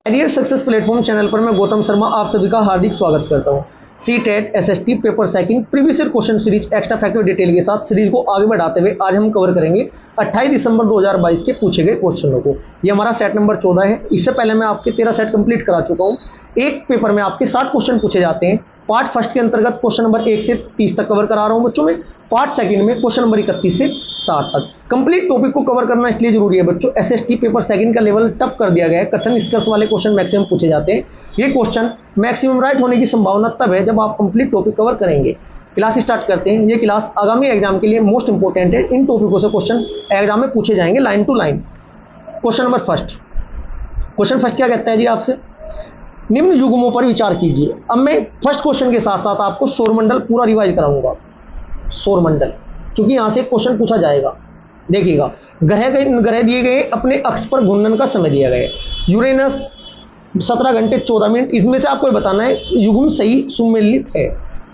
Career success platform channel पर मैं गौतम शर्मा आप सभी का हार्दिक स्वागत करता हूं। CTET SST paper second previous year question series extra factor detail के साथ सीरीज को आगे बढ़ाते हुए आज हम कवर करेंगे 28 दिसंबर 2022 के पूछे गए क्वेश्चनों को। ये हमारा सेट नंबर 14 है। इससे पहले मैं आपके 13 सेट कंप्लीट करा चुका हूँ। एक पेपर में आपके 60 क्वेश्चन पूछे जाते हैं। पार्ट फर्स्ट के अंतर्गत क्वेश्चन नंबर 1 से 30 तक कवर करा रहा हूं बच्चों में। पार्ट सेकंड में क्वेश्चन नंबर 31 से 60 तक कंप्लीट टॉपिक को कवर करना इसलिए जरूरी है बच्चों। एसएसटी पेपर सेकंड का लेवल टफ कर दिया गया है। कथन निष्कर्ष वाले क्वेश्चन मैक्सिमम पूछे जाते हैं। ये क्वेश्चन मैक्सिमम राइट होने की संभावना तब है जब आप कंप्लीट टॉपिक कवर करेंगे। क्लास स्टार्ट करते हैं। ये क्लास आगामी एग्जाम के लिए मोस्ट इंपोर्टेंट है। इन टॉपिकों से क्वेश्चन एग्जाम में पूछे जाएंगे line to line. Question number first. Question first क्या कहता है जी आपसे, निम्न युग्मों पर विचार कीजिए। अब मैं फर्स्ट क्वेश्चन के साथ साथ आपको सौरमंडल पूरा रिवाइज कराऊंगा। सौरमंडल क्योंकि यहां से क्वेश्चन पूछा जाएगा। देखिएगा, ग्रह दिए गए, अपने अक्ष पर घूर्णन का समय दिया गया है। यूरेनस 17 घंटे 14 मिनट। इसमें से आपको बताना है युग्म सही सुमेलित है।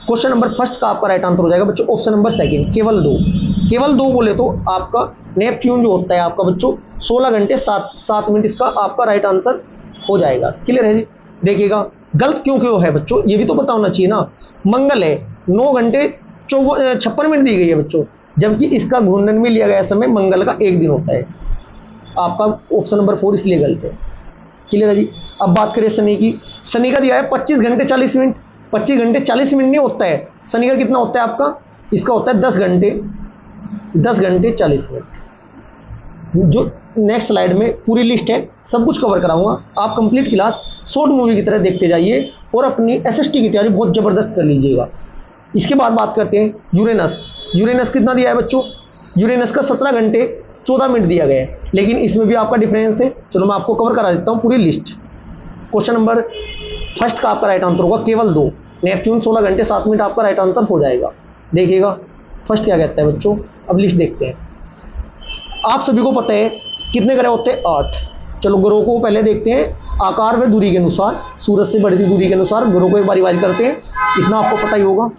क्वेश्चन नंबर फर्स्ट का आपका राइट आंसर हो जाएगा बच्चों ऑप्शन नंबर सेकंड, केवल दो बोले तो आपका नेपच्यून जो होता है आपका बच्चों 16 घंटे 7 मिनट इसका आपका राइट आंसर हो जाएगा। क्लियर है जी। देखिएगा, गलत क्यों है बच्चों, ये भी तो पता होना चाहिए ना। मंगल है 9 घंटे 56 मिनट दी गई है बच्चों, जबकि इसका घूर्णन में लिया गया समय मंगल का 1 दिन होता है। आपका ऑप्शन नंबर 4 इसलिए गलत है। क्लियर है जी। अब बात करें शनि की। शनि का दिया है 25 घंटे 40 मिनट। 25 घंटे 40 मिनट नहीं होता है। शनि का कितना होता है आपका, इसका होता है 10 घंटे 40 मिनट। जो नेक्स्ट स्लाइड में पूरी लिस्ट है, सब कुछ कवर कराऊंगा। आप कंप्लीट क्लास शॉर्ट मूवी की तरह देखते जाइए और अपनी एसएसटी की तैयारी बहुत जबरदस्त कर लीजिएगा। इसके बाद बात करते हैं यूरेनस कितना दिया है बच्चों, यूरेनस का 17 घंटे 14 मिनट दिया गया है, लेकिन इसमें भी आपका डिफरेंस है। चलो मैं आपको कवर करा देता हूँ पूरी लिस्ट। क्वेश्चन नंबर फर्स्ट का आपका राइट आंसर होगा केवल 2। नेपच्यून 16 घंटे 7 मिनट आपका राइट आंसर हो जाएगा। देखिएगा फर्स्ट क्या कहता है बच्चों। अब लिस्ट देखते हैं। आप सभी को पता है कितने ग्रह होते हैं, 8। चलो ग्रहों को पहले देखते हैं आकार व दूरी के अनुसार। सूरज से बढ़ती दूरी के अनुसार ग्रहों को एक बार रिवाइज करते हैं। इतना आपको पता ही होगा।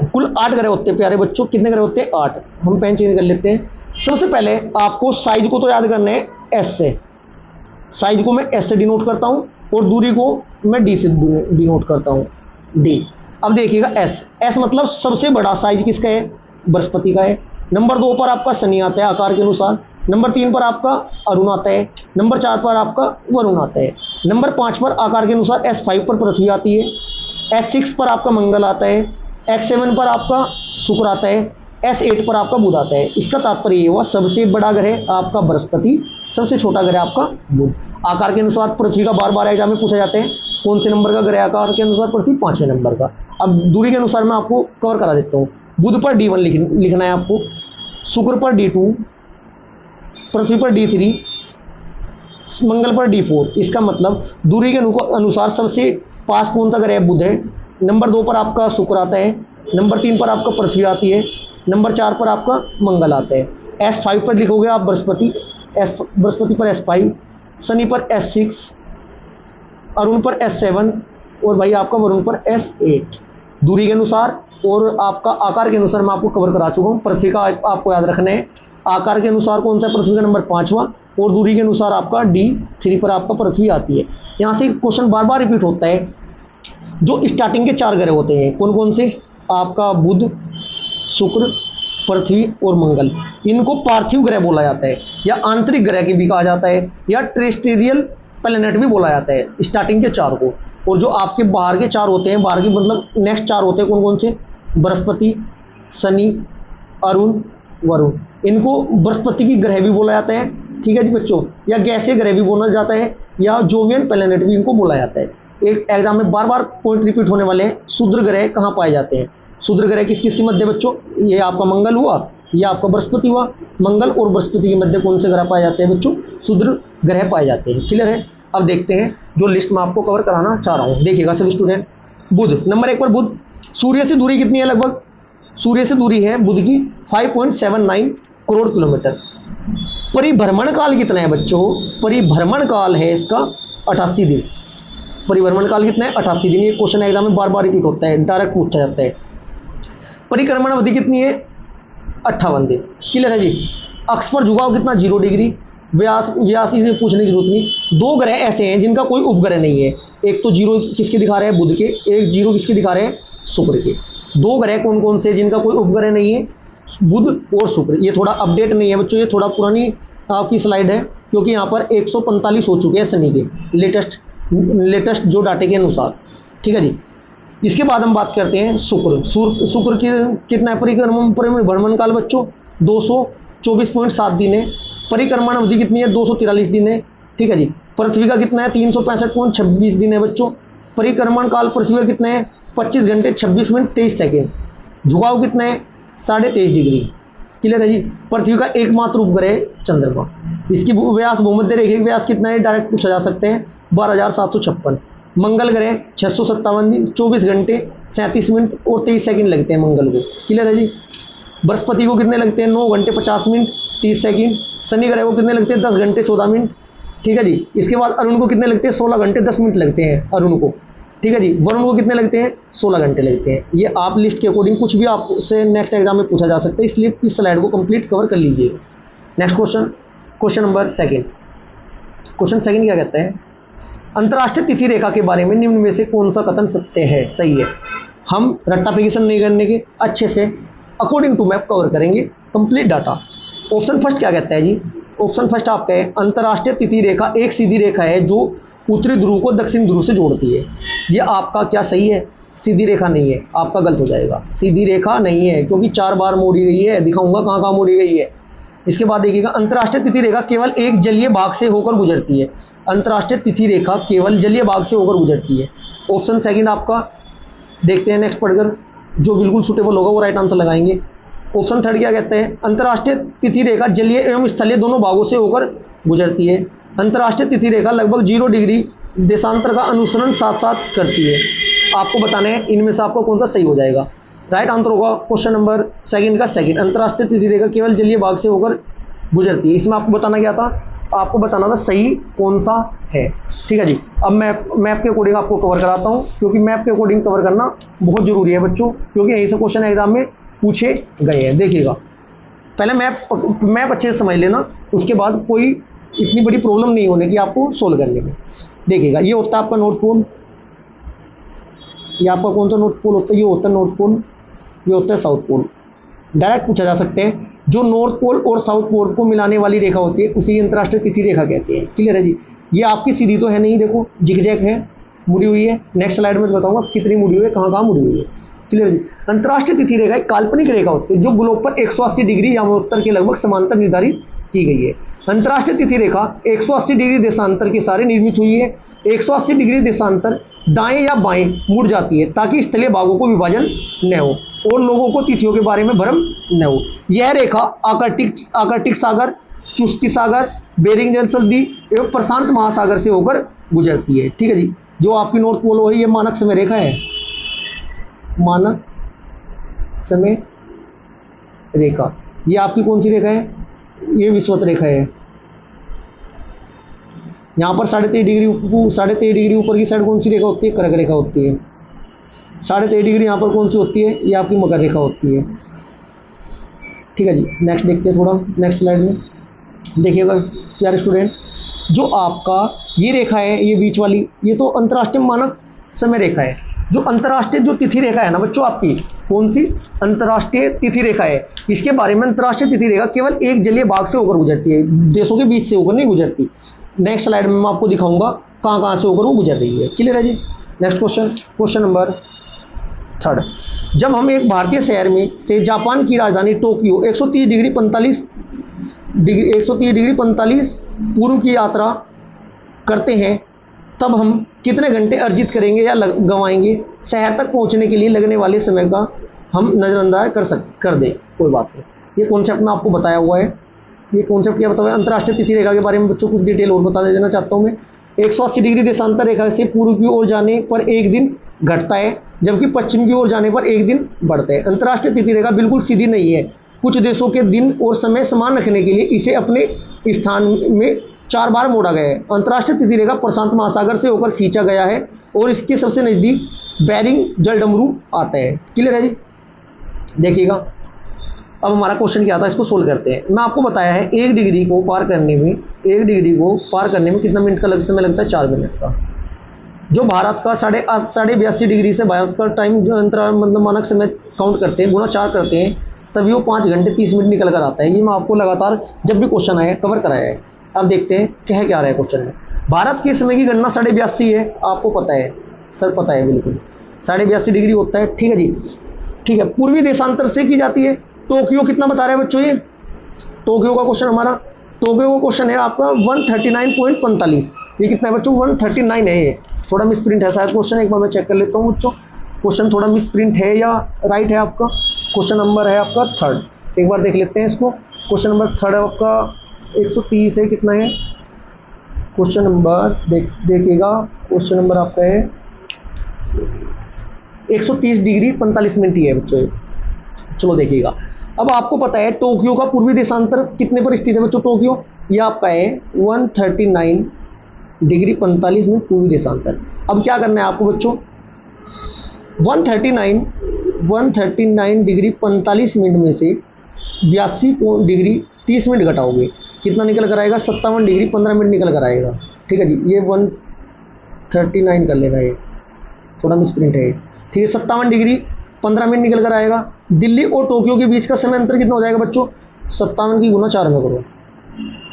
कुल 8 ग्रह होते हैं प्यारे बच्चों। कितने ग्रह होते हैं, 8। हम पेन चेंज कर लेते हैं। सबसे पहले आपको साइज को तो याद करना है एस से। साइज को मैं एस से डिनोट करता हूं और दूरी को मैं डी से डिनोट करता हूं, डी। अब देखिएगा एस मतलब सबसे बड़ा साइज किसका है, बृहस्पति का है। नंबर 2 पर आपका शनि आता है आकार के अनुसार। नंबर 3 पर आपका अरुण आता है। नंबर 4 पर आपका वरुण आता है। नंबर 5 पर आकार के अनुसार S5 पर पृथ्वी आती है। S6 पर आपका मंगल आता है। X7 पर आपका शुक्र आता है। S8 पर आपका बुध आता है। इसका तात्पर्य ये हुआ सबसे बड़ा ग्रह आपका बृहस्पति, सबसे छोटा ग्रह आपका बुध। आकार के अनुसार पृथ्वी का बार बार एग्जाम में पूछा जाता है। कौन से नंबर का ग्रह आकार के अनुसार पृथ्वी, 5वें नंबर का। अब दूरी के अनुसार मैं आपको कवर करा देता हूँ। बुध पर D1 लिखना है आपको, शुक्र पर D2, पृथ्वी पर D3, मंगल पर D4। इसका मतलब दूरी के अनुसार सबसे पास कौन सा ग्रह, बुध है। नंबर 2 पर आपका शुक्र आता है। नंबर 3 पर आपका पृथ्वी आती है। नंबर 4 पर आपका मंगल आता है। S5 पर लिखोगे आप बृहस्पति, बृहस्पति पर S5, शनि पर S6, अरुण पर S7 और भाई आपका वरुण पर S8। दूरी के अनुसार और आपका आकार के अनुसार मैं आपको कवर करा चुका हूँ। पृथ्वी का आपको याद रखना है। आकार के अनुसार कौन सा, पृथ्वी का नंबर 5वां, और दूरी के अनुसार आपका D3 पर आपका पृथ्वी आती है। यहाँ से क्वेश्चन बार बार रिपीट होता है। जो स्टार्टिंग के 4 ग्रह होते हैं कौन कौन से, आपका बुध, शुक्र, पृथ्वी और मंगल। इनको पार्थिव ग्रह बोला जाता है या आंतरिक ग्रह भी कहा जाता है या टेरेस्ट्रियल प्लैनेट भी बोला जाता है, स्टार्टिंग के 4 को। और जो आपके बाहर के 4 होते हैं, बाहर के मतलब नेक्स्ट 4 होते हैं कौन कौन से, बृहस्पति, शनि, अरुण, वरुण। इनको बृहस्पति की ग्रह भी बोला जाता है, ठीक है जी बच्चों, या गैसीय ग्रह भी बोला जाता है, या जोवियन प्लैनेट भी इनको बोला जाता है। एक एग्जाम में बार बार पॉइंट रिपीट होने वाले हैं। क्षुद्र ग्रह कहाँ पाए जाते हैं, क्षुद्र ग्रह किस किस के मध्य बच्चों, ये आपका मंगल हुआ, ये आपका बृहस्पति हुआ। मंगल और बृहस्पति के मध्य कौन से ग्रह पाए जाते हैं बच्चों, क्षुद्र ग्रह पाए जाते हैं। क्लियर है। अब देखते हैं जो लिस्ट में आपको कवर कराना चाह रहा हूँ। देखिएगा सभी स्टूडेंट, बुध नंबर 1 पर बुध। सूर्य से दूरी कितनी है, लगभग सूर्य से दूरी है बुध की 5.79 करोड़ किलोमीटर। परिभ्रमण काल कितना है बच्चों, परिभ्रमण काल है इसका 88 दिन। परिभ्रमण काल कितना है, 88 दिन। ये क्वेश्चन एग्जाम में बार बार रिपीट होता है, डायरेक्ट पूछा जाता है। परिक्रमण अवधि कितनी है, 58 दिन। क्लियर है जी। अक्ष पर झुकाव कितना, 0 डिग्री। व्यास व्यास इसे पूछने की जरूरत नहीं। दो ग्रह ऐसे हैं जिनका कोई उपग्रह नहीं है, एक तो जीरो किसके दिखा रहे हैं, बुध के, एक जीरो किसके दिखा रहे हैं, शुक्र के। दो ग्रह कौन कौन से जिनका कोई उपग्रह नहीं है, बुध और शुक्र। ये थोड़ा अपडेट नहीं है बच्चों, ये थोड़ा पुरानी आपकी स्लाइड है, क्योंकि यहाँ पर 145 हो चुके हैं शनि के लेटेस्ट जो डाटे के अनुसार। ठीक है जी। इसके बाद हम बात करते हैं शुक्र की कितना है भ्रमण काल बच्चों, 224.7 दिन है। परिक्रमण अवधि कितनी है, 243 दिन है। ठीक है जी। पृथ्वी का कितना है, 365.26 दिन है बच्चों। परिक्रमण काल पृथ्वी का कितना है, 25 घंटे 26 मिनट 23 सेकेंड। झुकाव कितना है, 23.5 डिग्री। क्लियर है जी। पृथ्वी का एकमात्र उपग्रह चंद्रमा। इसकी व्यास भूमध्य रेखा व्यास कितना है, डायरेक्ट पूछा जा सकते हैं, 12,756। मंगल ग्रह 657 दिन 24 घंटे 37 मिनट और 23 सेकंड लगते हैं मंगल को। क्लियर है जी। बृहस्पति को कितने लगते हैं, 9 घंटे 50 मिनट 30 सेकंड। शनि ग्रह को कितने लगते हैं, 10 घंटे 14 मिनट। ठीक है जी। इसके बाद अरुण को कितने लगते हैं, 16 घंटे 10 मिनट लगते हैं अरुण को। ठीक है जी। वरुण को कितने लगते हैं, 16 घंटे लगते हैं। ये आप लिस्ट के अकॉर्डिंग कुछ भी आपसे नेक्स्ट एग्जाम में पूछा जा सकता है, इसलिए इस स्लाइड को कंप्लीट कवर कर लीजिएगा। Next question number second. Question second क्या कहता है, अंतर्राष्ट्रीय तिथि रेखा के बारे में निम्न में से कौन सा कथन सत्य है, सही है। हम रट्टाफिकेशन नहीं करने के, अच्छे से अकॉर्डिंग टू मैप कवर करेंगे कंप्लीट डाटा। ऑप्शन फर्स्ट क्या कहता है जी, ऑप्शन फर्स्ट आपका है, अंतर्राष्ट्रीय तिथि रेखा एक सीधी रेखा है जो उत्तरी ध्रुव को दक्षिण ध्रुव से जोड़ती है। ये आपका क्या सही है, सीधी रेखा नहीं है, आपका गलत हो जाएगा। सीधी रेखा नहीं है क्योंकि 4 बार मोड़ी गई है, दिखाऊंगा कहाँ कहाँ मोड़ी गई है। इसके बाद देखिएगा, अंतर्राष्ट्रीय तिथि रेखा केवल एक जलीय भाग से होकर गुजरती है। अंतर्राष्ट्रीय तिथि रेखा केवल जलीय भाग से होकर गुजरती है। ऑप्शन सेकंड आपका देखते हैं नेक्स्ट पढ़कर, जो बिल्कुल सुटेबल होगा वो राइट आंसर लगाएंगे। ऑप्शन थर्ड क्या कहते हैं, अंतर्राष्ट्रीय तिथि रेखा जलीय एवं स्थलीय दोनों भागों से होकर गुजरती है। अंतर्राष्ट्रीय तिथि रेखा लगभग 0 डिग्री देशांतर का अनुसरण साथ साथ करती है। आपको बताना है इनमें से आपको कौन सा सही हो जाएगा। राइट आंसर होगा क्वेश्चन नंबर सेकंड का सेकंड, अंतर्राष्ट्रीय तिथि रेखा केवल जलीय भाग से होकर गुजरती है। इसमें आपको बताना क्या था, आपको बताना था सही कौन सा है। ठीक है जी। अब मैप के अकॉर्डिंग आपको कवर कराता हूँ, क्योंकि मैप के अकॉर्डिंग कवर करना बहुत जरूरी है बच्चों, क्योंकि यहीं से क्वेश्चन एग्जाम में पूछे गए हैं। देखिएगा, पहले मैप अच्छे से समझ लेना, उसके बाद कोई इतनी बड़ी प्रॉब्लम नहीं होने की आपको सोल्व करने में। देखिएगा, ये होता है आपका नॉर्थ पोल, ये आपका कौन सा नॉर्थ पोल होता है, ये होता है नॉर्थ पोल, ये होता है साउथ पोल। डायरेक्ट पूछा जा सकते हैं, जो नॉर्थ पोल और साउथ पोल को मिलाने वाली रेखा होती है उसे अंतर्राष्ट्रीय तिथि रेखा कहते हैं। क्लियर है जी। ये आपकी सीधी तो है नहीं, देखो जिगजैग है, मुड़ी हुई है। नेक्स्ट स्लाइड में बताऊंगा कितनी मुड़ी हुई है, कहाँ कहाँ मुड़ी हुई है। क्लियर जी। अंतर्राष्ट्रीय तिथि रेखा एक काल्पनिक रेखा होती है जो ग्लोब पर 180 डिग्री या उत्तर के लगभग समांतर निर्धारित की गई है। अंतर्राष्ट्रीय तिथि रेखा 180 डिग्री देशांतर के सारे निर्मित हुई है। 180 डिग्री देशांतर दाएं या बाएं मुड़ जाती है ताकि स्थलीय भागों को विभाजन न हो और लोगों को तिथियों के बारे में भ्रम न हो। यह रेखा आर्कटिक सागर, चुस्की सागर, बेरिंग जल संधि एवं प्रशांत महासागर से होकर गुजरती है। ठीक है जी। जो आपकी नॉर्थ पोल हो रही है, मानक समय रेखा है, मानक समय रेखा। ये आपकी कौन सी रेखा है, ये विषुवत रेखा है। यहाँ पर 23.5 डिग्री ऊपर की साइड कौन सी रेखा होती है, कर्क रेखा होती है। 23.5 डिग्री यहाँ पर कौन सी होती है, ये आपकी मकर रेखा होती है। ठीक है जी। नेक्स्ट देखते हैं थोड़ा, नेक्स्ट स्लाइड में देखिएगा प्यारे स्टूडेंट, जो आपका ये रेखा है, ये बीच वाली, ये तो अंतर्राष्ट्रीय मानक समय रेखा है। जो अंतर्राष्ट्रीय जो तिथि रेखा है ना बच्चों, आपकी कौन सी अंतर्राष्ट्रीय तिथि रेखा है, इसके बारे में अंतर्राष्ट्रीय तिथि रेखा केवल एक जलीय भाग से होकर गुजरती है, देशों के बीच से होकर नहीं गुजरती। नेक्स्ट स्लाइड में मैं आपको दिखाऊंगा कहाँ कहाँ से होकर वो गुजर रही है। क्लियर है जी। Next question number third. जब हम एक भारतीय शहर में से जापान की राजधानी टोक्यो 130 डिग्री 45 पूर्व की यात्रा करते हैं, तब हम कितने घंटे अर्जित करेंगे या गंवाएंगे। शहर तक पहुंचने के लिए लगने वाले समय का हम नज़रअंदाज कर दें, कोई बात नहीं। ये कॉन्सेप्ट में आपको बताया हुआ है। ये कॉन्सेप्ट क्या बताया, अंतर्राष्ट्रीय तिथि रेखा के बारे में बच्चों कुछ डिटेल और बता देना चाहता हूँ मैं। 180 डिग्री देशांतर रेखा से पूर्व की ओर जाने पर एक दिन घटता है, जबकि पश्चिम की ओर जाने पर एक दिन बढ़ता है। अंतर्राष्ट्रीय तिथि रेखा बिल्कुल सीधी नहीं है। कुछ देशों के दिन और समय समान रखने के लिए इसे अपने स्थान में 4 बार मोड़ा गया है। अंतर्राष्ट्रीय तिथि रेखा प्रशांत महासागर से होकर खींचा गया है और इसके सबसे नज़दीक बेरिंग जलडमरू आता है। क्लियर है जी। देखिएगा, अब हमारा क्वेश्चन क्या था, इसको सोल्व करते हैं। मैं आपको बताया है 1 डिग्री को पार करने में कितना मिनट का समय लगता है, 4 मिनट का। जो भारत का 82.5 डिग्री से भारत का टाइम जो अंतराल मतलब मानक समय काउंट करते हैं, गुणा 4 करते हैं, तभी वो 5 घंटे 30 मिनट निकल कर आता है। ये मैं आपको लगातार जब भी क्वेश्चन आया कवर कराया है। अब देखते हैं क्या क्या आ रहा है क्वेश्चन में। भारत के समय की गणना 82.5 है, आपको पता है सर, पता है बिल्कुल 82.5 डिग्री होता है। ठीक है जी, ठीक है। पूर्वी देशांतर से की जाती है। टोक्यो कितना बता रहा है बच्चों, ये टोक्यो का क्वेश्चन हमारा, टोक्यो का क्वेश्चन है आपका 139.45। ये कितना है बच्चों, 139 है। ये थोड़ा मिस प्रिंट है शायद क्वेश्चन, एक बार मैं चेक कर लेता हूँ बच्चों। क्वेश्चन थोड़ा मिस प्रिंट है या राइट है आपका। क्वेश्चन नंबर है आपका 3rd, एक बार देख लेते हैं इसको। क्वेश्चन नंबर 3rd आपका 130 है, कितना है क्वेश्चन नंबर, देखिएगा क्वेश्चन नंबर आपका है 130 डिग्री 45 मिनट ही है बच्चों। चलो देखिएगा, अब आपको पता है टोक्यो का पूर्वी देशांतर कितने पर स्थित है बच्चों, टोक्यो ये आपका है 139 डिग्री 45 मिनट पूर्वी देशांतर। अब क्या करना है आपको बच्चों, 139 डिग्री 45 मिनट में से 82 डिग्री 30 मिनट घटाओगे, कितना निकल कर आएगा, 57 डिग्री 15 मिनट निकल कर आएगा। ठीक है जी, ये 139 कर लेना, ये थोड़ा मिसप्रिंट है। ठीक है, 57 डिग्री 15 मिनट निकल कर आएगा। दिल्ली और टोक्यो के बीच का समय अंतर कितना हो जाएगा बच्चों, 57 की गुना 4 में करो,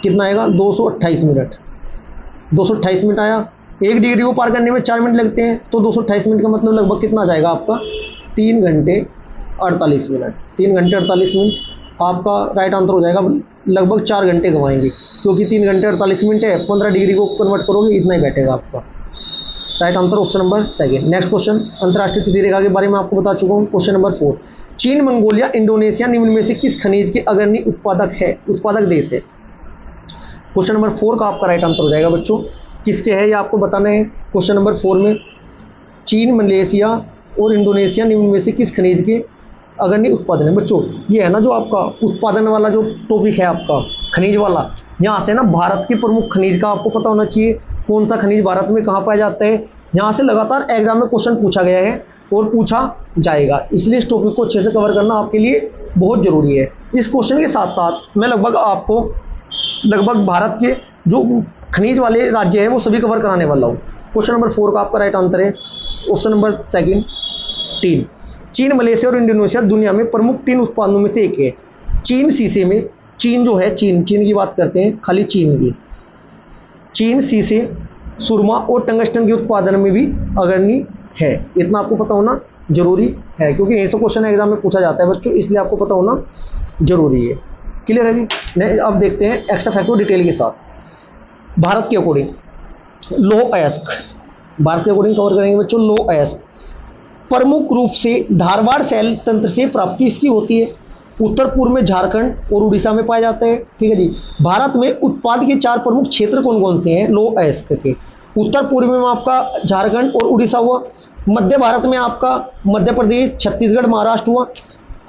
कितना आएगा 228 मिनट। 228 मिनट आया। 1 डिग्री को पार करने में 4 मिनट लगते हैं, तो 228 मिनट का मतलब लगभग कितना आ जाएगा आपका, 3 घंटे 48 मिनट। 3 घंटे 48 मिनट आपका राइट आंसर हो जाएगा। लगभग 4 घंटे गंवाएंगे, क्योंकि 3 घंटे 48 मिनट है, 15 डिग्री को कन्वर्ट करोगे इतना ही बैठेगा आपका। Right answer option number 2। Next question, अंतर्राष्ट्रीय तिथि रेखा के बारे में आपको बता चुका हूँ। क्वेश्चन नंबर 4, चीन, मंगोलिया, इंडोनेशिया निम्न में से किस खनिज के अग्रणी उत्पादक देश है। क्वेश्चन नंबर 4 का आपका राइट आंसर हो जाएगा बच्चों, किसके है ये आपको बताना है। क्वेश्चन नंबर 4 में चीन, मलेशिया और इंडोनेशिया निम्न में से किस खनिज के अग्रणी उत्पादन है बच्चों। ये है ना जो आपका उत्पादन वाला जो टॉपिक है आपका खनिज वाला, यहाँ से ना भारत के प्रमुख खनिज का आपको पता होना चाहिए, कौन सा खनिज भारत में कहाँ पाया जाता है। यहाँ से लगातार एग्जाम में क्वेश्चन पूछा गया है और पूछा जाएगा, इसलिए इस टॉपिक को अच्छे से कवर करना आपके लिए बहुत जरूरी है। इस क्वेश्चन के साथ साथ मैं लगभग भारत के जो खनिज वाले राज्य हैं वो सभी कवर कराने वाला हूँ। क्वेश्चन नंबर 4 का आपका राइट आंसर है ऑप्शन नंबर 2 टीन। चीन, मलेशिया और इंडोनेशिया दुनिया में प्रमुख टीन उत्पादनों में से एक है। चीन शीशे में, चीन जो है, चीन की बात करते हैं खाली चीन की, चीन शीशे, सुरमा और टंगस्टन के उत्पादन में भी अग्रणी है। इतना आपको पता होना जरूरी है, क्योंकि ऐसा क्वेश्चन एग्जाम में पूछा जाता है बच्चों, इसलिए आपको पता होना जरूरी है। क्लियर है जी। अब देखते हैं एक्स्ट्रा फैक्ट डिटेल के साथ। भारत के अकॉर्डिंग लौह अयस्क, भारत के अकॉर्डिंग कवर करेंगे बच्चों। लौह अयस्क प्रमुख रूप से धारवाड़ शैल तंत्र से प्राप्ति इसकी होती है। उत्तर पूर्व में झारखंड और उड़ीसा में पाए जाते हैं। ठीक है जी। भारत में उत्पाद के 4 प्रमुख क्षेत्र कौन कौन से हैं लौह अयस्क के। उत्तर पूर्व में आपका झारखंड और उड़ीसा हुआ। मध्य भारत में आपका मध्य प्रदेश, छत्तीसगढ़, महाराष्ट्र हुआ।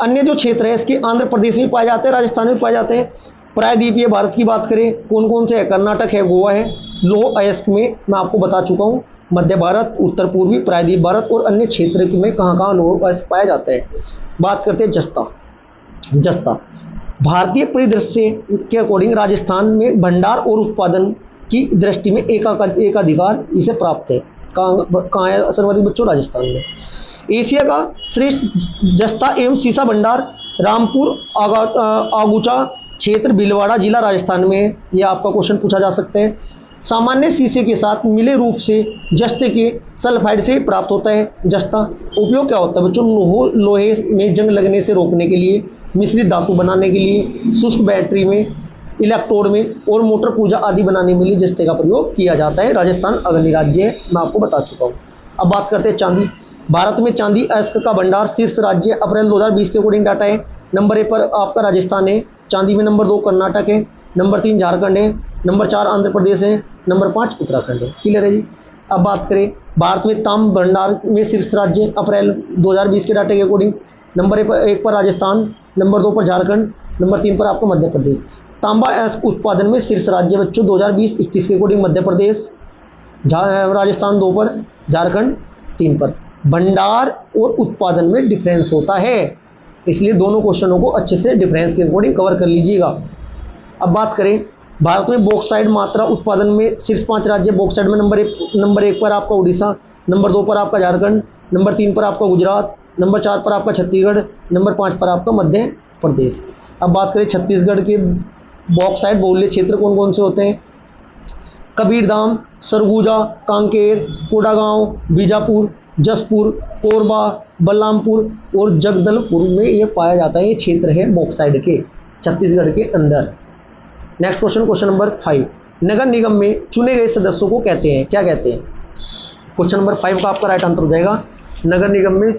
अन्य जो क्षेत्र है इसके आंध्र प्रदेश में पाए जाते हैं, राजस्थान में पाए जाते हैं। प्रायद्वीपीय भारत की बात करें कौन कौन से है, कर्नाटक है, गोवा है। लौह अयस्क में मैं आपको बता चुका हूँ, मध्य भारत, उत्तर पूर्वी, प्रायद्वीप भारत और अन्य क्षेत्र में कहाँ कहाँ लौह अयस्क पाया जाता है। बात करते हैं जस्ता। भारतीय परिदृश्य के अकॉर्डिंग राजस्थान में भंडार और उत्पादन की दृष्टि में एकाधिकार इसे प्राप्त है। कहाँ है सर्वाधिक बच्चों, राजस्थान में। एशिया का श्रेष्ठ जस्ता एवं शीशा भंडार रामपुर आगुचा क्षेत्र, भीलवाड़ा जिला, राजस्थान में है। यह आपका क्वेश्चन पूछा जा सकता है। सामान्य शीशे के साथ मिले रूप से जस्ते के सल्फाइड से प्राप्त होता है। जस्ता उपयोग क्या होता है बच्चों, लोहे में जंग लगने से रोकने के लिए, मिश्रित धातु बनाने के लिए, शुष्क बैटरी में, इलेक्ट्रोड में और मोटर पूजा आदि बनाने के लिए जस्ते का प्रयोग किया जाता है। राजस्थान अग्रणी राज्य है, मैं आपको बता चुका हूँ। अब बात करते हैं चांदी। भारत में चांदी अयस्क का भंडार शीर्ष राज्य अप्रैल 2020 के अकॉर्डिंग डाटा है। नंबर 1 पर आपका राजस्थान है, चांदी में नंबर 2 कर्नाटक है, नंबर 3 झारखंड है, नंबर 4 आंध्र प्रदेश है, नंबर 5 उत्तराखंड है। क्लियर है जी। अब बात करें भारत में तांब भंडार में शीर्ष राज्य अप्रैल 2020 के डाटे के अकॉर्डिंग नंबर 1 पर राजस्थान, नंबर 2 पर झारखंड, नंबर 3 पर आपको मध्य प्रदेश। तांबा अयस्क उत्पादन में शीर्ष राज्य बच्चों 2020-21 के अकॉर्डिंग मध्य प्रदेश, राजस्थान 2 पर, झारखंड 3 पर। भंडार और उत्पादन में डिफरेंस होता है। इसलिए दोनों क्वेश्चनों को अच्छे से डिफरेंस के अकॉर्डिंग कवर कर लीजिएगा। अब बात करें भारत में बॉक्साइट मात्रा उत्पादन में शीर्ष 5 राज्य बॉक्साइट में नंबर 1 पर आपका उड़ीसा, नंबर 2 पर आपका झारखंड, नंबर 3 पर आपका गुजरात, नंबर 4 पर आपका छत्तीसगढ़, नंबर 5 पर आपका मध्य प्रदेश। अब बात करें छत्तीसगढ़ के बॉक्साइट बहुल्य क्षेत्र कौन कौन से होते हैं? कबीरधाम, सरगुजा, कांकेर, कोडागांव, बीजापुर, जसपुर, कोरबा, बलरामपुर और जगदलपुर में ये पाया जाता है। ये क्षेत्र है बॉक्साइट के छत्तीसगढ़ के अंदर। नेक्स्ट क्वेश्चन, क्वेश्चन नंबर 5, नगर निगम में चुने गए सदस्यों को कहते हैं, क्या कहते हैं? क्वेश्चन नंबर 5 का आपका राइट आंसर हो जाएगा नगर निगम में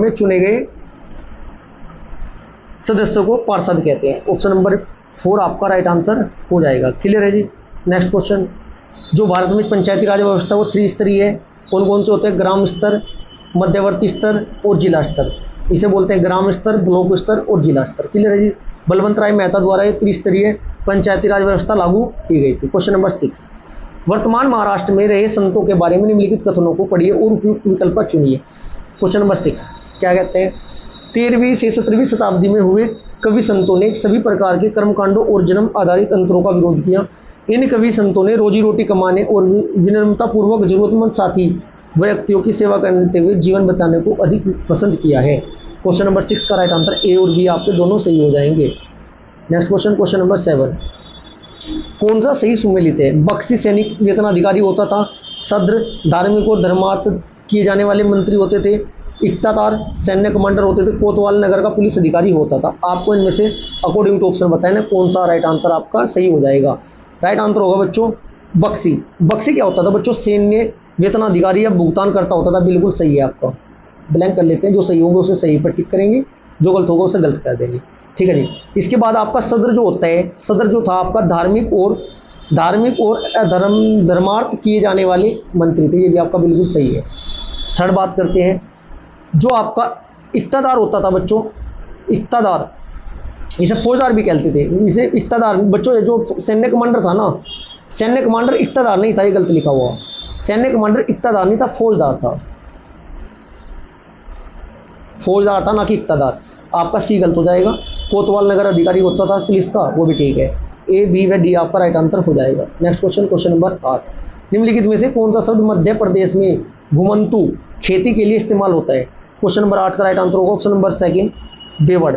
चुने गए सदस्यों को पार्षद कहते हैं। ऑप्शन नंबर 4 आपका राइट आंसर हो जाएगा। क्लियर है जी। नेक्स्ट क्वेश्चन, जो भारत में पंचायती राज व्यवस्था वो 3 स्तरीय है, कौन कौन से होते हैं? ग्राम स्तर, मध्यवर्ती स्तर और जिला स्तर। इसे बोलते हैं ग्राम स्तर, ब्लॉक स्तर और जिला स्तर। क्लियर है जी। बलवंत राय मेहता द्वारा ये त्रिस्तरीय पंचायती राज व्यवस्था लागू की गई थी। क्वेश्चन नंबर 6, वर्तमान महाराष्ट्र में रहे संतों के बारे में निम्नलिखित कथनों को पढ़िए और उपयुक्त विकल्प चुनिए। क्वेश्चन नंबर 6 क्या कहते हैं? 13वीं से 17वीं शताब्दी में हुए कवि संतों ने सभी प्रकार के कर्मकांडों और जन्म आधारित अंतरों का विरोध किया। इन कवि संतों ने रोजी रोटी कमाने और विनम्रता पूर्वक जरूरतमंद साथी व्यक्तियों की सेवा करते हुए जीवन बिताने को अधिक पसंद किया है। क्वेश्चन नंबर 6 का राइट आंसर ए और बी आपके दोनों सही हो जाएंगे। नेक्स्ट क्वेश्चन, क्वेश्चन नंबर 7, कौन सा सही सुमेलित है? बख्शी सैनिक वेतनाधिकारी होता था, सद्र धार्मिक और धर्मार्थ किए जाने वाले मंत्री होते थे, इक्तादार सैन्य कमांडर होते थे, कोतवाल नगर का पुलिस अधिकारी होता था। आपको इनमें से अकॉर्डिंग टू ऑप्शन बताना कौन सा राइट आंसर आपका सही हो जाएगा। राइट आंसर होगा बच्चों बख्शी। बख्शी क्या होता था बच्चों? सैन्य वेतनाधिकारी या भुगतान करता होता था। बिल्कुल सही है आपका। ब्लैंक कर लेते हैं, जो सही होगा उसे सही पर टिक करेंगे, जो गलत होगा उसे गलत कर देंगे। ठीक है जी। इसके बाद आपका सदर जो होता है, सदर जो था आपका धार्मिक और धर्मार्थ किए जाने वाले मंत्री थे। ये भी आपका बिल्कुल सही है। थर्ड बात करते हैं, जो आपका इक्तादार होता था बच्चों, इक्तादार, इसे फौजदार भी कहते थे। इसे इक्तादार बच्चों, जो सैन्य कमांडर था ना, सैन्य कमांडर इक्तादार नहीं था, ये गलत लिखा हुआ। सैन्य कमांडर इक्तादार नहीं था, फौजदार था। फौजदार था ना कि इक्तादार। आपका सी गलत हो जाएगा। कोतवाल नगर अधिकारी होता था पुलिस का, वो भी ठीक है। ए, बी व डी आपका राइट आंसर हो जाएगा। नेक्स्ट क्वेश्चन, क्वेश्चन नंबर 8, निम्नलिखित में से कौन सा शब्द मध्य प्रदेश में घुमंतु खेती के लिए इस्तेमाल होता है? क्वेश्चन नंबर 8 का राइट आंसर होगा ऑप्शन नंबर 2 बेवड़।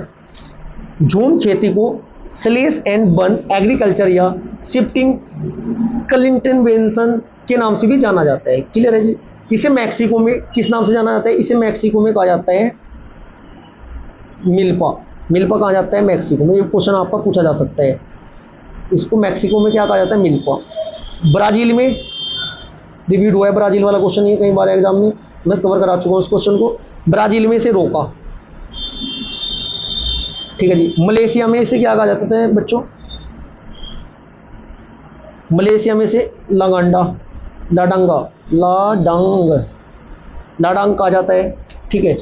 झूम खेती को स्लेश एंड बर्न एग्रीकल्चर या शिफ्टिंग कल्टिवेशन के नाम से भी जाना जाता है। क्लियर है जी। इसे मैक्सिको में किस नाम से जाना जाता है? इसे मैक्सिको में कहा जाता है मिल्पा। मिल्पा कहा जाता है मैक्सिको में। ये क्वेश्चन आपका पूछा जा सकता है। इसको मैक्सिको में क्या कहा जाता है? मिल्पा। ब्राजील में रिपीट हुआ है, ब्राजील वाला क्वेश्चन ये कई बार एग्जाम में मैं कवर करा चुका हूँ इस क्वेश्चन को। ब्राजील में इसे रोका। ठीक है जी। मलेशिया में इसे क्या कहा जाता है बच्चों? मलेशिया में इसे लाडांग कहा जाता है। ठीक है।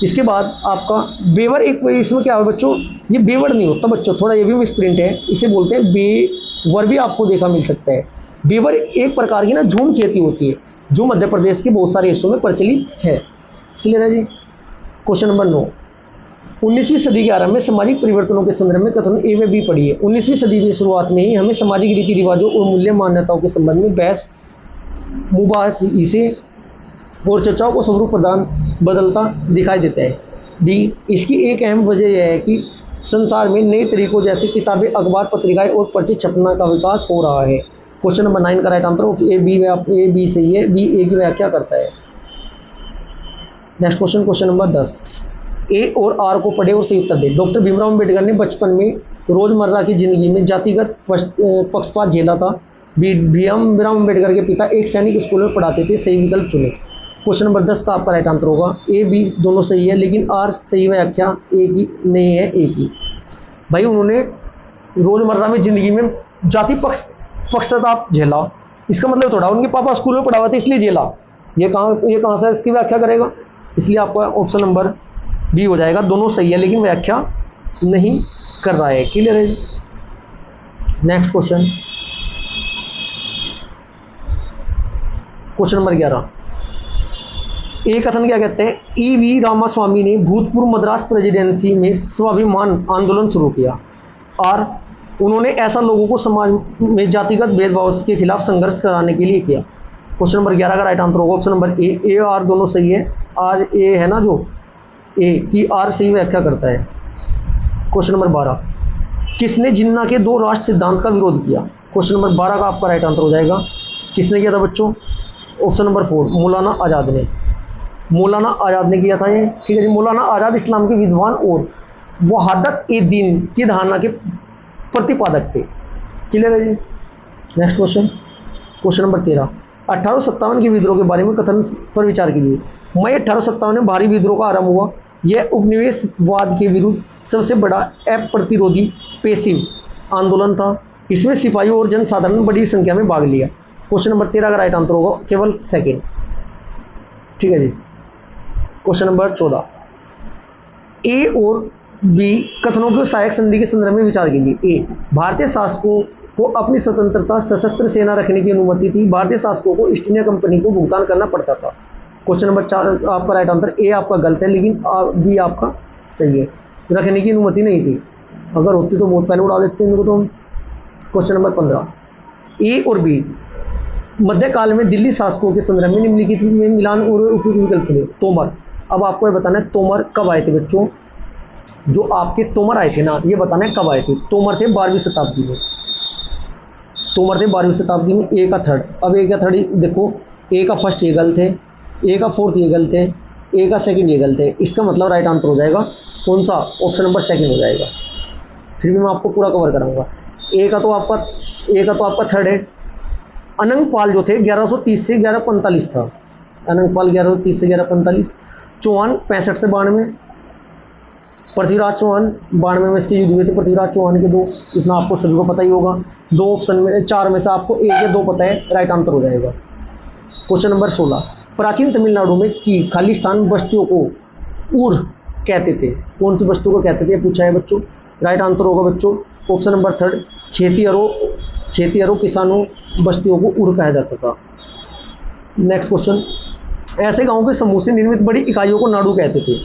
इसके बाद आपका बेवर, एक इसमें क्या है बच्चों? ये बेवर नहीं होता बच्चों, थोड़ा ये भी मिसप्रिंट है। इसे बोलते हैं बेवर, भी आपको देखा मिल सकता है। बेवर एक प्रकार की ना झूम खेती होती है, जो मध्य प्रदेश के बहुत सारे हिस्सों में प्रचलित है। क्लियर है जी। क्वेश्चन नंबर 9, 19वीं सदी के आरंभ में सामाजिक परिवर्तनों के संदर्भ में कथन ए व बी पढ़िए। 19वीं सदी की शुरुआत में ही हमें सामाजिक रीति रिवाजों और मूल्य मान्यताओं के संबंध में बहस मुबाहिसे और चर्चाओं को स्वरूप प्रदान बदलता दिखाई देता है। बी, इसकी एक अहम वजह यह है कि संसार में नए तरीकों जैसे किताबें, अखबार, पत्रिकाएं और पर्चे छपना का विकास हो रहा है। क्वेश्चन नंबर 9 का राइट आंसर ए बी सही है। बी ए की व्याख्या करता है। नेक्स्ट क्वेश्चन, क्वेश्चन नंबर 10, ए और आर को पढ़े और सही उत्तर दे। डॉक्टर भीमराव अम्बेडकर ने बचपन में रोजमर्रा की जिंदगी में जातिगत पक्षपात झेला था। भीमराव अम्बेडकर के पिता एक सैनिक स्कूल में पढ़ाते थे। सही विकल्प चुने। क्वेश्चन नंबर 10 का आपका राइट आंसर होगा ए बी दोनों सही है, लेकिन आर सही व्याख्या ए की नहीं है, ए की। भाई उन्होंने रोजमर्रा में जिंदगी में जाति पक्षपात झेला, इसका मतलब थोड़ा उनके पापा स्कूल में पढ़ा हुआ था इसलिए झेला। ये कहाँ से इसकी व्याख्या करेगा? इसलिए आपका ऑप्शन नंबर बी हो जाएगा। दोनों सही है लेकिन व्याख्या नहीं कर रहा है। क्लियर है। नेक्स्ट क्वेश्चन, क्वेश्चन नंबर 11, ए कथन क्या कहते हैं, ईवी रामास्वामी ने भूतपूर्व मद्रास प्रेसिडेंसी में स्वाभिमान आंदोलन शुरू किया और उन्होंने ऐसा लोगों को समाज में जातिगत भेदभाव के खिलाफ संघर्ष कराने के लिए किया। क्वेश्चन नंबर 11 का राइट आंसर होगा ऑप्शन नंबर ए आर दोनों सही है। आर ए है ना, जो ए की आर सही व्याख्या करता है। क्वेश्चन नंबर 12, किसने जिन्ना के दो राष्ट्र सिद्धांत का विरोध किया? क्वेश्चन नंबर 12 का आपका राइट आंसर हो जाएगा। किसने किया था बच्चों? ऑप्शन नंबर 4 मौलाना आज़ाद ने। मौलाना आज़ाद ने किया था ये, ठीक है जी। मौलाना आज़ाद इस्लाम के विद्वान और वहादत ए दीन की धारणा के प्रतिपादक थे। क्लियर है जी। नेक्स्ट क्वेश्चन, क्वेश्चन नंबर 13, 1857 के विद्रोह के बारे में कथन पर विचार कीजिए। मई 1857 में भारी विद्रोह का आरंभ हुआ। यह उपनिवेशवाद के विरुद्ध सबसे बड़ा अप्रतिरोधी पैसिव आंदोलन था। इसमें सिपाहियों और जनसाधारण बड़ी संख्या में भाग लिया। क्वेश्चन नंबर 13 का राइट आंसर होगा केवल सेकेंड, ठीक है जी। क्वेश्चन नंबर 14, ए और बी कथनों के सहायक संधि के संदर्भ में विचार कीजिए। ए, भारतीय शासकों को अपनी स्वतंत्रता सशस्त्र सेना रखने की अनुमति थी। भारतीय शासकों को ईस्ट इंडिया कंपनी को भुगतान करना पड़ता था। क्वेश्चन नंबर 4 आपका राइट आंसर, ए आपका गलत है लेकिन बी आपका सही है। रखने की अनुमति नहीं थी, अगर होती तो बहुत पहले उड़ा देते इनको तो हम। क्वेश्चन नंबर 15, ए और बी मध्यकाल में दिल्ली शासकों के संदर्भ में निम्नलिखित में मिलान और उपयुक्त विकल्प चुने। तोमर, अब आपको ये बताना है तोमर कब आए थे बच्चों। जो आपके तोमर आए थे ना, ये बताना है कब आए थे। तोमर थे 12वीं शताब्दी में। तोमर थे 12वीं शताब्दी में। ए का थर्ड, अब ए का थर्ड देखो, ए का फर्स्ट ये गलत है, ए का फोर्थ ये गलत है, ए का सेकंड ये गलत है। इसका मतलब राइट आंसर हो जाएगा कौन सा? ऑप्शन नंबर सेकंड हो जाएगा। फिर भी मैं आपको पूरा कवर कराऊंगा। ए का तो आपका थर्ड है। अनंगपाल जो थे 1130 से 1145 था। अनंगपाल 1130 से 1145। चौहान 65 से 92। पृथ्वीराज चौहान 92 में इसके युद्ध हुए थे। पृथ्वीराज चौहान के 2, इतना आपको सभी को पता ही होगा। 2 ऑप्शन में 4 में से आपको 1 या 2 पता है, राइट आंसर हो जाएगा। क्वेश्चन नंबर 16, प्राचीन तमिलनाडु में की खालिस्तान बस्तियों को उर कहते थे। कौन सी बस्तियों को कहते थे पूछा है बच्चों। राइट आंसर होगा बच्चों ऑप्शन नंबर 3 खेतिहरों किसानों बस्तियों को उर कहा जाता था। नेक्स्ट क्वेश्चन, ऐसे गांवों के समूह से निर्मित बड़ी इकाइयों को नाडू कहते थे।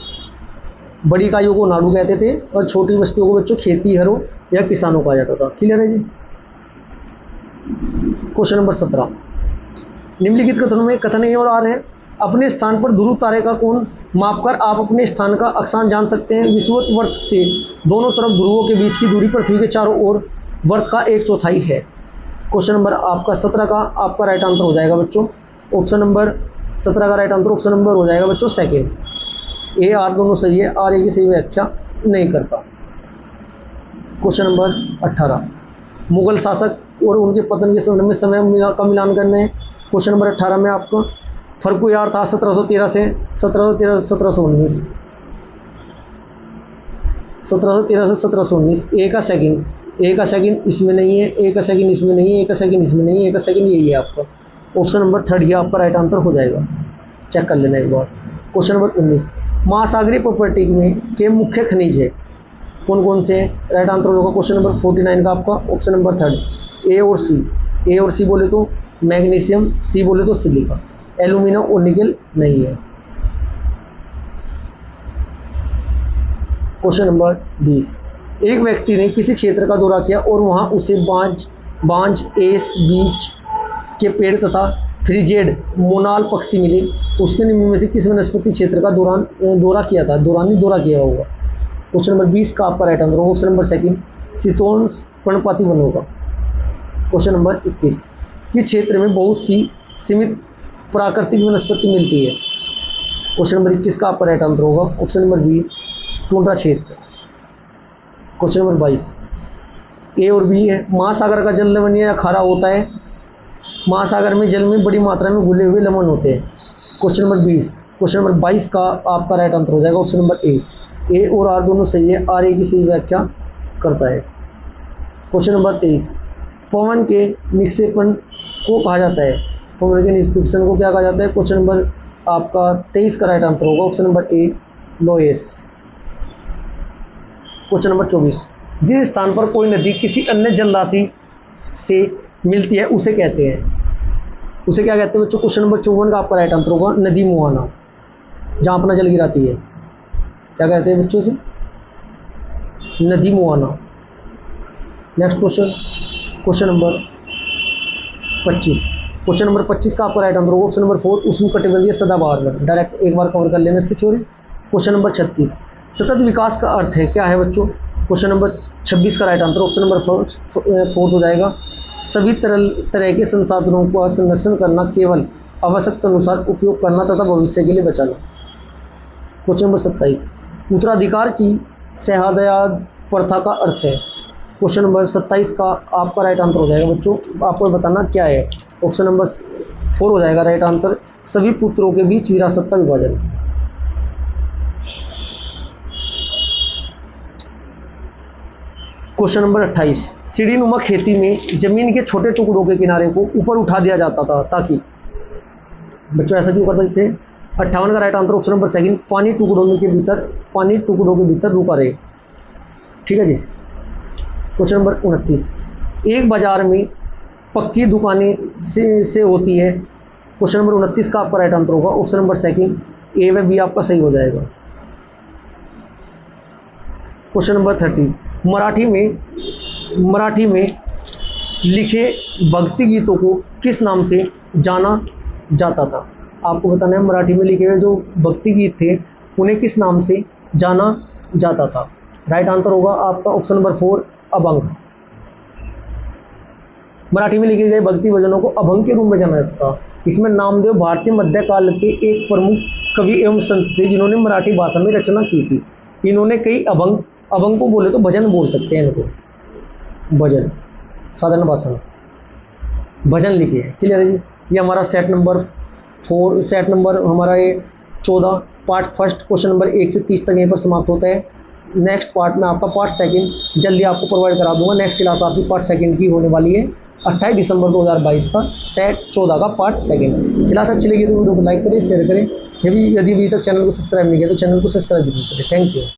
बड़ी इकाइयों को नाडू कहते थे और छोटी बस्तियों को बच्चों खेतिहरों या किसानों कहा जाता था। क्लियर है जी। क्वेश्चन नंबर 17, निम्नलिखित कथनों में कथन ए और आर है। अपने स्थान पर ध्रुव तारे का कोण मापकर आप अपने स्थान का अक्षांश जान सकते हैं। विषुवत वर्त से दोनों तरफ ध्रुवों के बीच की दूरी पृथ्वी के चारों ओर वर्त का 1/4 है। क्वेश्चन नंबर आपका 17 का आपका राइट आंसर हो जाएगा बच्चों ऑप्शन नंबर 17 का राइट आंसर ऑप्शन नंबर हो जाएगा बच्चों सेकेंड। ए आर दोनों सही है, आर ए की सही व्याख्या नहीं करता। क्वेश्चन नंबर 18, मुगल शासक और उनके पतन के संदर्भ में समय का मिलान करना है। क्वेश्चन नंबर 18 में आपका फर्क यार था 1713 से 1719। ए का सेकंड इसमें नहीं है, ए का सेकंड इसमें नहीं है, ए का सेकंड इसमें नहीं है, ए का सेकंड यही है आपका ऑप्शन नंबर 3 ही आपका राइट आंसर हो जाएगा। चेक कर लेना एक बार। क्वेश्चन नंबर 19, महासागरीय प्रॉपर्टी में के मुख्य खनिज है कौन कौन से? राइट आंसर होगा क्वेश्चन नंबर 49 का आपका ऑप्शन नंबर 3 ए और सी बोले तो मैग्नीशियम, सी बोले तो सिलिका, एल्यूमिनियम और निकेल नहीं है। क्वेश्चन नंबर 20, एक व्यक्ति ने किसी क्षेत्र का दौरा किया और वहां उसे बांज एस बीच के पेड़ तथा फ्रिजेड मोनाल पक्षी मिले। उसके निम्न में से किस वनस्पति क्षेत्र का दौरा किया होगा। क्वेश्चन नंबर 20 का आपका राइट आंसर होगा ऑप्शन नंबर सेकंड शीतोष्ण पर्णपाती वन होगा। क्वेश्चन नंबर 21, किस क्षेत्र में बहुत सी सीमित प्राकृतिक वनस्पति मिलती है। क्वेश्चन नंबर 21 का आपका राइट आंसर होगा ऑप्शन नंबर बी टुंड्रा क्षेत्र। क्वेश्चन नंबर 22, ए और बी है। महासागर का जल लवणीय या खारा होता है। महासागर में जल में बड़ी मात्रा में घुले हुए लवण होते हैं। क्वेश्चन नंबर 22 का आपका राइट आंसर हो जाएगा ऑप्शन नंबर ए और आर दोनों सही है, आर ए की सही व्याख्या करता है। क्वेश्चन नंबर 23, पवन के निक्षेपण को कहा जाता है। पवन के निक्षेपण को क्या कहा जाता है। क्वेश्चन नंबर आपका 23 का राइट आंसर होगा ऑप्शन नंबर ए लोएस। क्वेश्चन नंबर 24, जिस स्थान पर कोई नदी किसी अन्य जलराशि से मिलती है उसे कहते हैं, उसे क्या कहते हैं बच्चों। क्वेश्चन नंबर 54 का आपका राइट आंसर होगा नदी मुहाना। जहाँ अपना जल गिराती है, क्या कहते हैं बच्चों से? नदी मुहाना। Next question, question number 25। Question number 25 का आपका राइट आंसर होगा ऑप्शन नंबर 4, उष्णकटिबंधीय सदाबहार वन। डायरेक्ट एक बार कवर कर लेना इसकी थ्योरी। क्वेश्चन नंबर 36, सतत विकास का अर्थ है, क्या है बच्चों? क्वेश्चन नंबर 26 का राइट आंसर ऑप्शन नंबर 4 हो जाएगा। सभी तरह के संसाधनों का संरक्षण करना, केवल आवश्यकता अनुसार उपयोग करना तथा भविष्य के लिए बचाना। क्वेश्चन नंबर 27, उत्तराधिकार की शहादयात प्रथा का अर्थ है। क्वेश्चन नंबर 27 का आपका राइट आंसर हो जाएगा बच्चों, आपको बताना क्या है। ऑप्शन नंबर 4 हो जाएगा राइट आंसर, सभी पुत्रों के बीच विरासत का विभाजन। क्वेश्चन नंबर 28, सीढ़ीनुमा खेती में जमीन के छोटे टुकड़ों के किनारे को ऊपर उठा दिया जाता था ताकि, बच्चों ऐसा क्यों कर सकते हैं? 58 का राइट आंसर ऑप्शन नंबर 2, पानी टुकड़ों के भीतर रुका रहे। ठीक है जी। क्वेश्चन नंबर 29, एक बाजार में पक्की दुकानें से होती है। क्वेश्चन नंबर 29 का आपका राइट आंसर होगा ऑप्शन नंबर 2, ए व बी आपका सही हो जाएगा। क्वेश्चन नंबर 30, मराठी में लिखे भक्ति गीतों को किस नाम से जाना जाता था? आपको बताना है मराठी में लिखे हुए जो भक्ति गीत थे उन्हें किस नाम से जाना जाता था। राइट आंसर होगा आपका ऑप्शन नंबर 4, अभंग। मराठी में लिखे गए भक्ति भजनों को अभंग के रूप में जाना जाता था। इसमें नामदेव भारतीय मध्यकाल के एक प्रमुख कवि एवं संत थे जिन्होंने मराठी भाषा में रचना की थी। इन्होंने कई अभंग को बोले तो भजन बोल सकते हैं इनको, भजन साधारण भाषा में भजन लिखे हैं। क्लियर है जी। ये हमारा सेट नंबर 4, सेट नंबर हमारा ये 14 पार्ट फर्स्ट क्वेश्चन नंबर 1 से 30 तक यहीं पर समाप्त होता है। नेक्स्ट पार्ट में आपका पार्ट सेकंड जल्दी आपको प्रोवाइड करा दूंगा। नेक्स्ट क्लास आपकी पार्ट सेकंड की होने वाली है 28 दिसंबर 2022 का सेट 14 का पार्ट सेकंड। क्लास अच्छी लगी तो वीडियो को लाइक करें, शेयर करें। यदि अभी तक चैनल को सब्सक्राइब नहीं किया तो चैनल को सब्सक्राइब जरूर करें। Thank you.